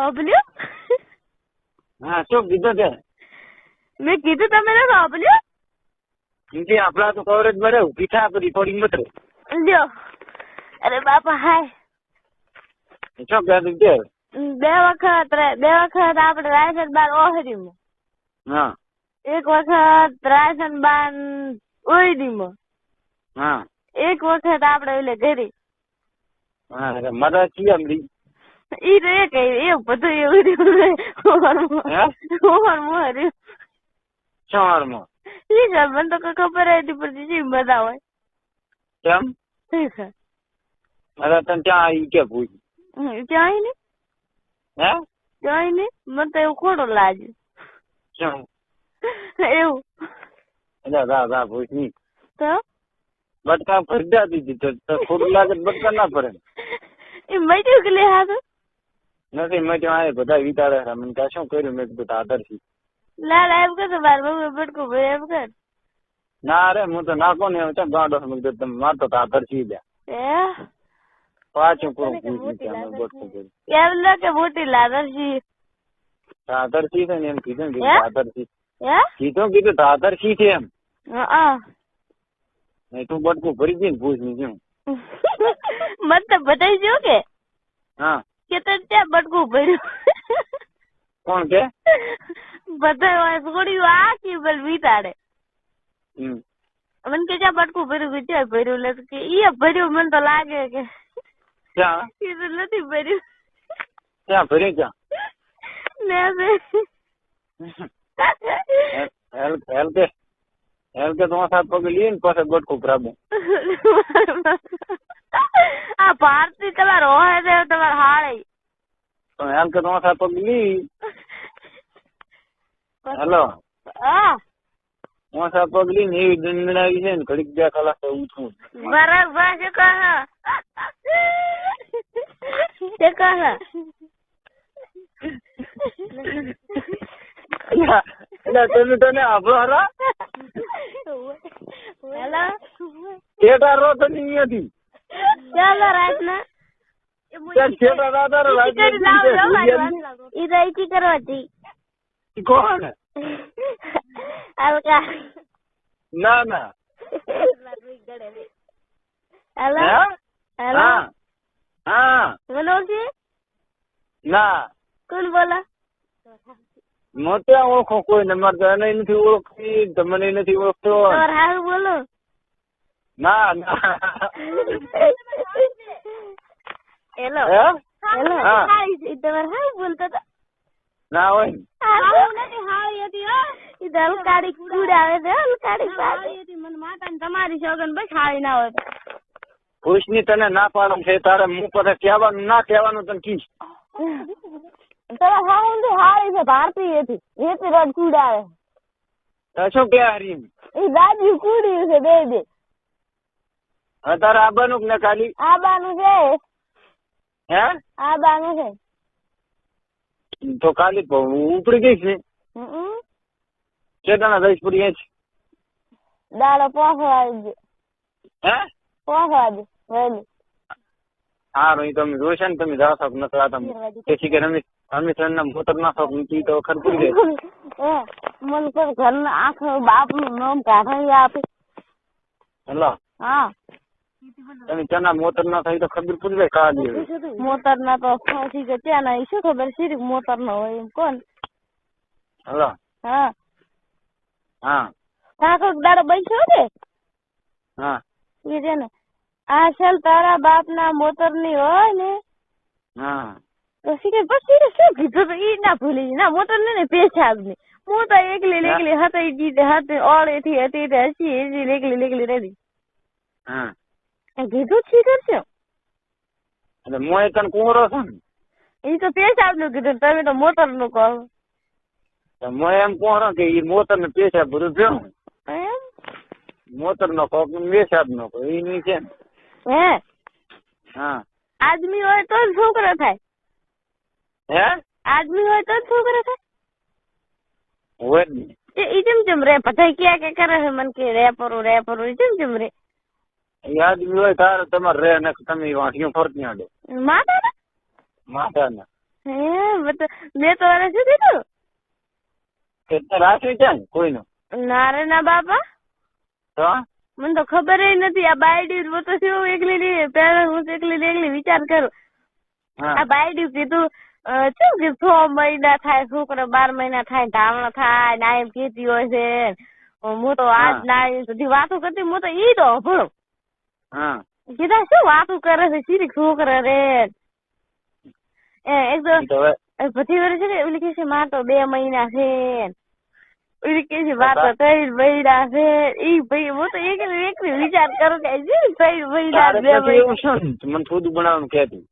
ઓબલ્યું? હા શું કીધું તે? મેં કીધું તમે નથી ઓબલ્યું? કેમકે આપડા તો કવરેજ મળે પીઠા આપડે રિપોર્ટિંગ મત લ્યો. અરે બાપા હાય. શું કહેતું તે? બે વખત આપણે રાયસન બાર ઓહરીમાં. હા. એક વખત રાયસન બાર ઉઈડીમાં. હા. એક વખત આપણે એટલે ઘરે. હા મારા ચિયામડી ઈ તો એક એવું બધું એવું રહ્યું. શહેરમાં ઈ સર મને તો કઈ ખબર હતી પડતી શી બધા હોય. કેમ? ઠીક છે. અરે તને ત્યાં આવી કે પૂછ ચાઈ ને? હે? ચાઈ ને? મને તો એવું ખોટું લાગ્યું. શું? એવું. રા પૂછ ની. તો? બટકા ભરજા દીધી તો ખોટું લાગે બટકા ના પડે. એ મટ્યું કે લે હાથ? નથી મટ્યું. આ બધા વિચારે મને ત્યાં શું કર્યું? મેં કીધું આદરથી લાલ એમ કર તો માર મમ્મી બટકું ભાઈ એમ કર. ના રે હું તો નાખો ને એમ ગાંડો તમે મારતો તો આદરથી દે પાછું પૂરું પૂછ્યું ત્યાં બટકું કર્યું. એમ લે કે મોટી લાદરજી આદરથી છે ને એમ કીધું ને આદરથી કીધું આદરથી છે એમ. નહીં તું બટકું ભરી દઈ ને પૂછ ની કેમ? મત તો બતાવી જો કે હા કે તને ત્યાં બટકું ભર્યું. કોણ કે? બધા થોડી આખી બલ વિતાડે. મને કે જ્યાં બટકું ભર્યું કે ત્યાં ભર્યું એટલે કે ઈ ભર્યું મને તો લાગે કે ક્યાં નથી ભર્યું. ક્યાં ભર્યું ક્યાં? હેલ કે તમારા સાથ પગ લઈને પાસે બટકું ભરાબું. આ ભારતી કલર હોય છે તમારે હાળે. પણ હેલ કે તમારા સાથ પગ લી. હેલો. હા. તમારા સાથ પગ લઈને એવી દંડનાવી છે ને ઘડીક 2 કલાક તો ઉઠવું. બરાબર છે કહો. તે કહો. એટલે તને આભો હરા હેલો થિયેટર રો તો નહીં હતી. ચાલો રાતના થિયેટર રાત ઈ રહી કરવાથી કોણ? હલકા ના ના. હેલો હેલો હા બોલો છે? ના કોણ બોલો? હું ત્યાં ઓળખો કોઈને મારે એને નથી ઓળખતી તમને નથી ઓળખતો. હારું બોલો. ના ના. હેલો હેલો તમારે હારું બોલતો તો ના હોય હલકાડી કુડ આવે છે. હલકાડી મને માતા ને તમારી સોગન બસ હાળી ના હોય. ખુશની તને ના પાડું છે તારે હું પાસે કહેવાનું ના કહેવાનું તને કીશ. તમારે હાળી છે ભારતી એથી રેતી રોડ કુડ આવે. શું કે હરીમ એ દાદી કુડ્યું છે બે. તારે આબાનું ને ખાલી આબાનું છે. હે આબાનું છે તો ખાલી ઉપડી ગઈ છે. કેટલાના દઈશપુરી એ છે? દાડો પહોંચવા દે. હે પહોંચવા દે વહેલું. હારું તમે જોશે ને તમે જાવ છો નથી તમે પછી કે રમેશ ના મોટર ના શોખ નીકળી તો ખર પડી જાય. મને કોઈ ઘરના આખો બાપ નું નામ કાઢી આપે. હેલો હા તમે ચના મોટર ના થઈ તો ખબર પડી જાય કાઢી મોટર ના તો ફાંસી કે ત્યાં ના શું ખબર છે મોટર ના હોય એમ કોણ? હેલો હા હા આખો દાડો બેસ્યો ને હા એ છે ને આ ચાલ તારા બાપ ના મોટર ની હોય ને હા તો શીખે પછી શું કીધું તો ઈ ના ભૂલી ના મોટર ને પેશાબ ની હું તો એકલી હતી જીતે હતી ઓળે થી હતી હસી એકલી રહી. હા કીધું છી કરશો એટલે હું તને કુંવરો છું ને એ તો પેશાબ નું કીધું તમે તો મોટર નું કહો. હું એમ કુંવરો કે એ મોટર ને પેશાબ બધું થયું એમ મોટર નો ખોખ પેશાબ નો ખો એ નહીં છે ને. હે હા આદમી હોય તો જ છોકરો થાય. હે આદમી હોય તો જ છોકરો થાય. હોય જ નહીં એ જેમ રે બધા ક્યાં કે કરે છે મને કે રેપરું જેમ રે એ આદમી હોય તારે તમારે રે ને તમે વાંઠિયું ફરતી આડે માતા માતા ને મેં તો એને શું કીધું એટલે રાખ્યું છે ને કોઈનું? ના રે ના બાપા, તો મને તો ખબર નથી. આ બાયડી હું તો શું એકલી પેલા હું એકલી વિચાર કરું. આ બાયડી કીધું શું કે 6 મહિના થાય છોકરા, 12 મહિના થાય ધાવણા થાય ના એમ કેતી હોય છે. હું તો આજ ના બધી વાતો કરતી, હું તો ઈ તો ભણો કીધા શું વાતો કરે છે સીરી છોકરા રે. એક તો બધી વર્ષ છે ને ઓલી કે છે માર તો 2 મહિના છે, ઓલી કે છે માર તો 3 મહિના છે. ઈ ભાઈ હું તો એકલી વિચાર કરું કે 3 મહિના 2 મહિના મને થોડું બનાવવાનું કહેતું.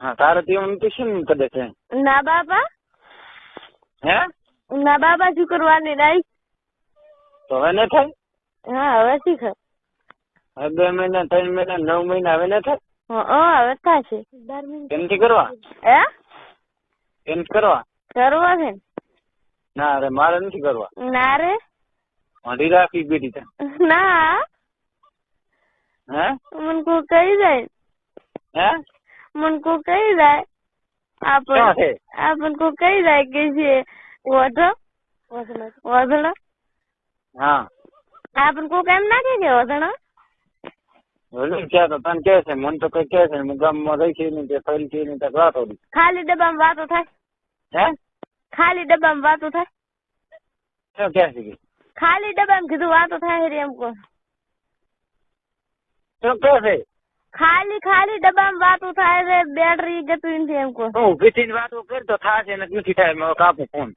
હા તારે તો એવું શું કરે છે? ના બાપા, હે ના બાબા શું કરવાની નહીં. તો હવે ન થાય? હા હવે શીખ. હવે 2 મહિના 3 મહિના 9 મહિના હવે ન થાય? હવે થશે. કેમથી કરવા? કેમ કરવા? કરવા છે. ના રે મારે નથી કરવા. ના રે અઢી રાખી બેટી છે. ના હે મને કોઈ કહી જાય. હે મને કોઈ કહી જાય આપણ કોઈ કહી જાય કે છે વધણા. હા આપણ કોઈ કેમ ના કે વધણા ઓલું ક્યાં તો તને કે છે? મને તો કઈ કે છે હું ગામમાં રહી છે ને તે ફરી છે ને ત્યાં વાતો ખાલી ડબ્બામાં વાતો થાય. હે ખાલી ડબ્બામાં વાતો થાય. શું કે છે? ખાલી ડબ્બામાં કીધું વાતો થાય રે એમ કહો. શું કે છે? ખાલી ડબ્બામાં વાતો થાય રે, બેટરી ગતું નથી એમ કહો. હું પીછી વાતો કરતો થાશે ને નથી થાય મેં કાપું ફોન.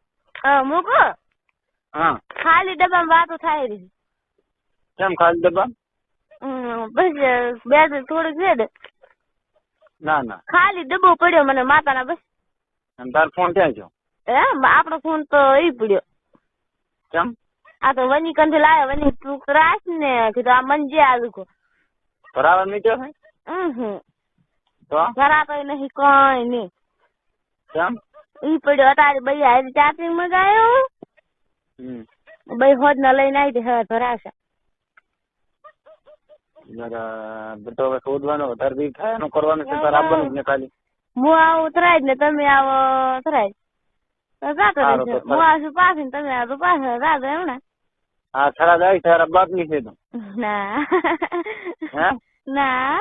મૂકો. હા ખાલી ડબ્બામાં વાતો થાય રે. કેમ ખાલી ડબ્બા? બસ બેટરી થોડીક છે ને. ના ના ખાલી ડબ્બો પડ્યો મને માતાના બસ. તાર ફોન ક્યાં છે? આપણો ફોન તો ઈ પડ્યો. કેમ? આ તો વની કંઠે લાવ્યો, વની તું રાખ ને કીધું આ મંજે આલુકો બરાબર નીચે છે. તો બરાબર નહીં કઈ નહીં. કેમ? ઈ પડ્યો અત્યારે ભાઈ હારી ચાર્જિંગ માં ગયો. ભાઈ હોજ ના લઈને આવી દે ભરાશે. તો હવે શોધવાનો વધારે બી થાય એનું કરવાનું છે તારે આવવાનું જ ને ખાલી. હું આવું થરાય ને તમે આવો થરાય હું આવશું પાછી તમે આવો પાછળ રાધો એમ ને. હા ખરા જાય તારા બાપ ની છે તો. ના હે ના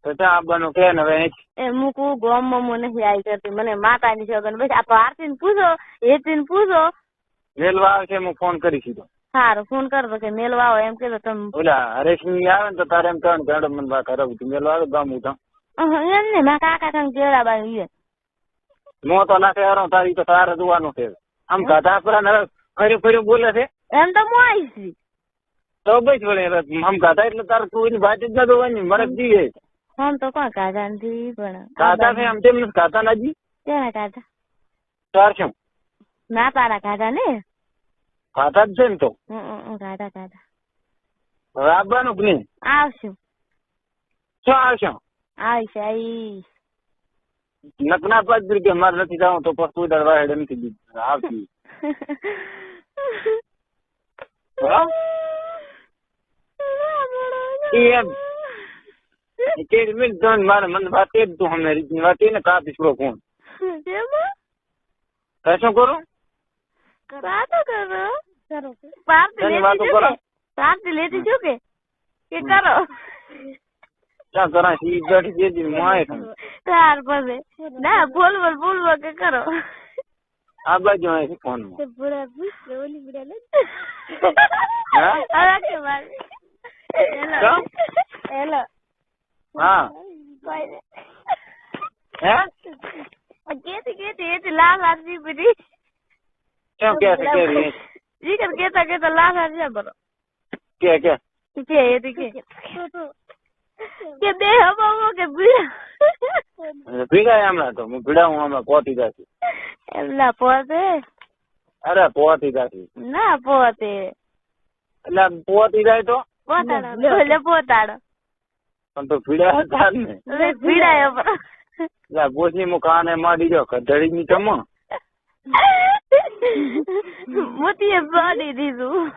તો ત્યાં આવવાનું કે ને હવે એ મૂકું ગામમાં હું નથી આવી કરતી. મને માતાની છે બસ આ ભારતી ને પૂછો હેતી ને પૂછો મેલવા આવે છે હું ફોન કરી સીધો. સારું ફોન કરતો કે મેલવા આવો એમ કેતો તમે. ઓલા હરેશની આવે ને તો તારે એમ કહે ને મને વાત કરાવું તું મેલવા આવે ગામ ઉઠા એમ ને મારા કાકા તમે કેળા બાઈ મો તો નાખે હારો તારી તો તારે જોવાનું છે. આમ ગાધા પર ફર્યું બોલે છે એમ તો હું આવીશ તો બસ વળે આમ ગાધા એટલે તારે તું એની વાત જ ના જોવાની મરક જઈએ. આમ તો કોણ કાઢા નથી પણ ગાધા છે આમ તેમ ગાધા નાજી ક્યાં કાઢા તાર શું ના તારા કાઢા ને ગાધા જ છે ને તો કાઢા હવે આવવાનું કે નહીં? આવશું. શું આવશું? આવીશ નકના 5 રૂપિયા મારે નથી જવું તો પછી દર વાહેડે નથી દીધું આવતી. મારે મને વાત એ જ તું અમને રીતની વાત એને કાપીશ ફોન શું કરું? પાર્ટી લેતી છું કે કરો ક્યાં કરા ઈ બેઠી દેજી માય તાર પછી ના બોલવો કે કરો આ બાજુ આવે છે ફોન હેલો હા હે કેતી લાખ આરતી બધી કેમ કે છે કેતા લાખ આરતી બરો કે બે હવા કે ભીડા હમણાં તો હું ભીડા હું હમણાં પહોંચી જશે એમના પોતે અરે પહોંચી જશે ના પોતે એટલે પહોંચી જાય તો પોતાડો પણ તો ભીડા હતા ને ભીડા ગોસની મુ કાને માડી જો કઢડી ની ચમો મોતીએ બોડી દીધું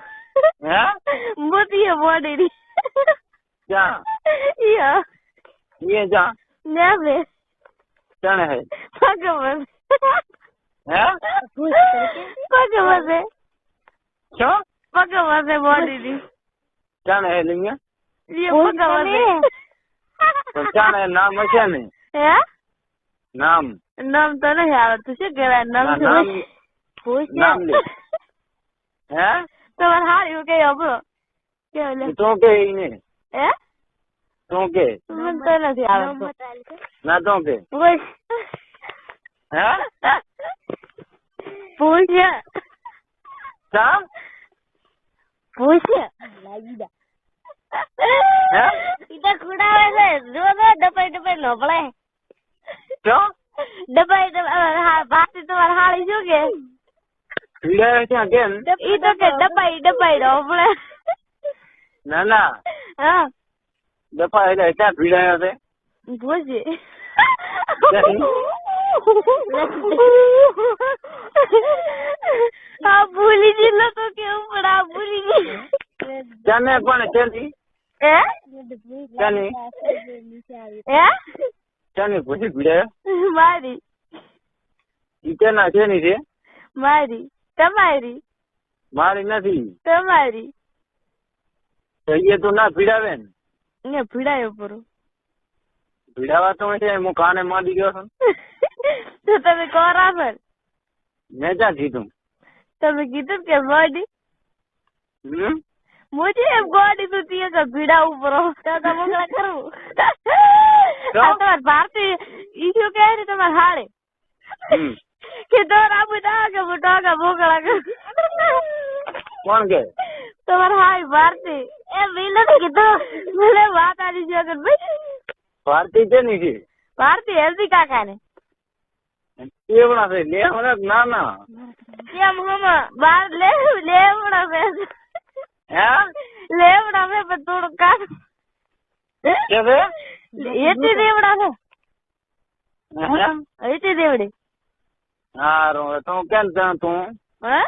હે મોતીએ બોડી દી ક્યાં યા ये जा नेवे ચાણે હે ભગવાન હે ભગવાન શું ભગવાન બોડી ની ચાણે હે લીંગા ये ભગવાન તો ચાણે નામ હશે ને હે નામ નામ તો નહીં આવડતું શું કહેવાય નામ ના, તો નામ નામ લે હે તમારે હાર્યું કે અબળો કે તું કે ઈને હે તું કે મને તો નથી આવડતું ના તું કે ઓય હે પૂછે ચા પૂછે લાગી દા હે ઈ તો ખુડાવે છે જો તો ડબાઈ ડબાઈ નો ભળે શું ડબાઈ ભાતી તમારે હાળી શું કે પીડાય ત્યાં કેમ ઈ તો કે ડબાઈ ડબાઈ નો ભળે ના ના હા દફા એટલે ત્યાં પીડાય છે પૂછે હા ભૂલી ગયેલો તો કેવું પણ આ ભૂલી ગઈ તને પણ ત્યાંથી હે ત્યાંની હે ત્યાંની પૂછી પીડાય મારી ઈ તેના તેની છે મારી તમારી મારી નથી તમારી તો એ તું ના પીડાવે ને ને ભીડાયો પૂરો પીડાવા તો છે હું કાને માંડી ગયો છું તો તમે કોરા પર મેં ક્યાં કીધું તમે કીધું કે મોડી મુજે એમ ગોડી તું તીએ કે ભીડાવું પૂરો તો મોકલા કરું આ તમાર ભારતી ઈશ્યુ કહે છે તમાર હાડે કે દોર આપું ના કે મોટા મોકલા કરું કોણ કે તમાર હાય ભારતી એ મિલે ને કીધું મને વાત આવી છે અગર ભાઈ ભારતી તેની છે ભારતી હેલ્ધી કાકા ને એવડા છે લેવડા ના ના કેમ હમ બાર લેવડા છે હે લેવડા છે પણ થોડું કામ કે છે એથી દેવડા છે હે એથી દેવડી હારું તું કેમ જાણ તું હે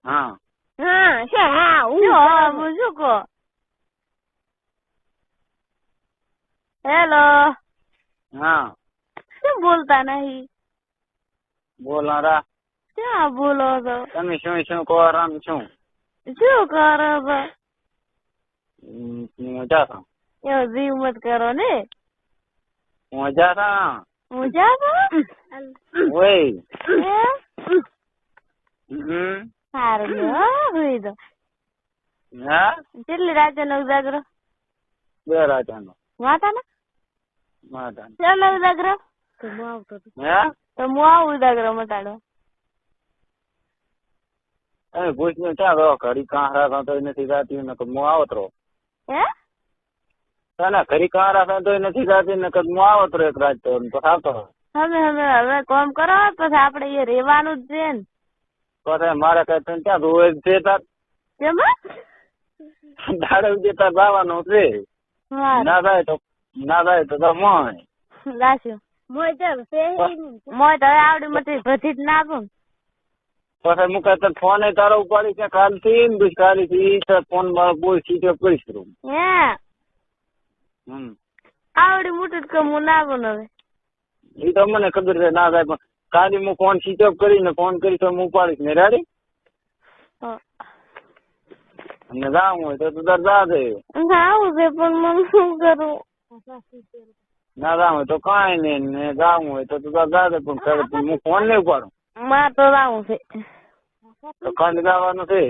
હા હા છે હા હું શું કહો હેલો હા શું બોલતા નહીં બોલા રા ક્યાં બોલો છો તમે શું કહો રામ શું શું કરો છો મજા થા એવો જીવ મત કરો ને મજા થા મજા છો ઓય સારું જોઈ દો હા કેટલી રાતે નો ઉજાગરો 2 રાજાનો માતા ને માતાનો ચાલો ઉજાગરો તો હું આવતો હે તો હું આવું ઉજાગરો મટાડો તમે પૂછ્યું ક્યાં રહો ઘડી કાં રાખો તો નથી જાતી ને હું આવત રહો હે તને ઘડી કાં રાખો તો નથી જાતી ને હું આવત રહો એક રાત તો આવતો હવે કોમ કરો પછી આપડે એ રેવાનું જ છે ને પછી મારે કઈ તને ક્યાં રોજ છે તાર કેમાં દાડે ઉજે તાર જવાનું છે ના જાય તો મોય લાસ્યો મોય તો હવે આવડી મતી ભજી જ ના આપું પછી હું કઈ તને ફોન તારો ઉપાડી છે કાલથી ને દુષ્કાલીથી ફોન મારો બોલ સ્વિચ ઓફ કરીશ તું હે આવડી મોટું જ હું ના આપું હવે એ તો મને ખબર છે ના થાય પણ કાલે હું ફોન સ્વિચ ઓફ કરીને ફોન કરીશ તો હું ઉપાડીશ ને રેડી અને જાવું હોય તો તું તાર જા દે આવું છે પણ મને શું કરું ના જાવું હોય તો કાંઈ નહીં ને જાવું હોય તો તું તાર જા દે પણ હું ફોન નહીં ઉપાડું માં તો આવું છે તો ખંડ ગાવાનું છે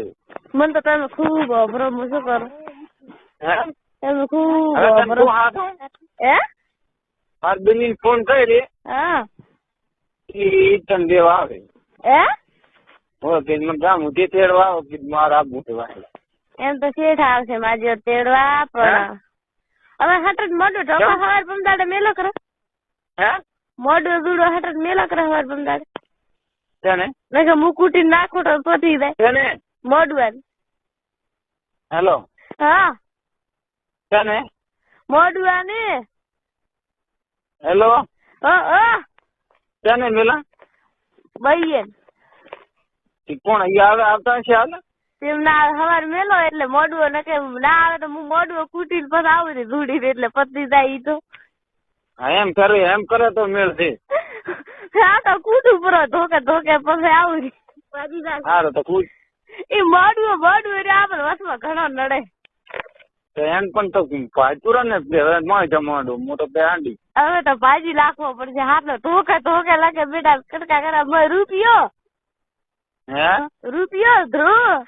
મને તો તમે ખૂબ અભરો હું શું કરું હે તમે ખૂબ હવે તને અભરો તું હાથ હે મારી બેની ફોન કરી હા એ તને દેવા આવે હે ઓકે મને જાવું તે તેડવા આવો કે મારે આપવું છે વાહે એમ તો શેઠ આવશે મારી તેડવા પણ હવે હટ મોઢું ઢોકા સવાર પમદાડે મેલો કરો હે મોઢું દૂડો હટ મેલો કરો સવાર પમદાડે તેને મેં મુકુટી નાખો તો પતી જાય તેને મોઢું હેલો હા તેને મોઢું ને હેલો તેને મેલા બૈયન કોણ અહીંયા આવતા હશે હાલ તેમ ના સવાર મેલો એટલે મોઢું ને કે ના આવે તો હું મોઢું કૂટીને પછી આવું ને ધૂડી એટલે પતી જાય ઈ તો હા એમ કરે તો મેળ છે. આ તો કૂદું પૂરો ધોકે પછી આવું સારું તો કૂદ એ મોડું આપણે વસમાં ઘણો નડે. તો એમ પણ તો ભાજપુરા ને માં જમાડું હું તો બે હાંડી. હવે તો ભાજી નાખવો પડશે. હાથનો ધોકે લાગે બેટા કટકા કરા રૂપિયો હે ધ્રુવ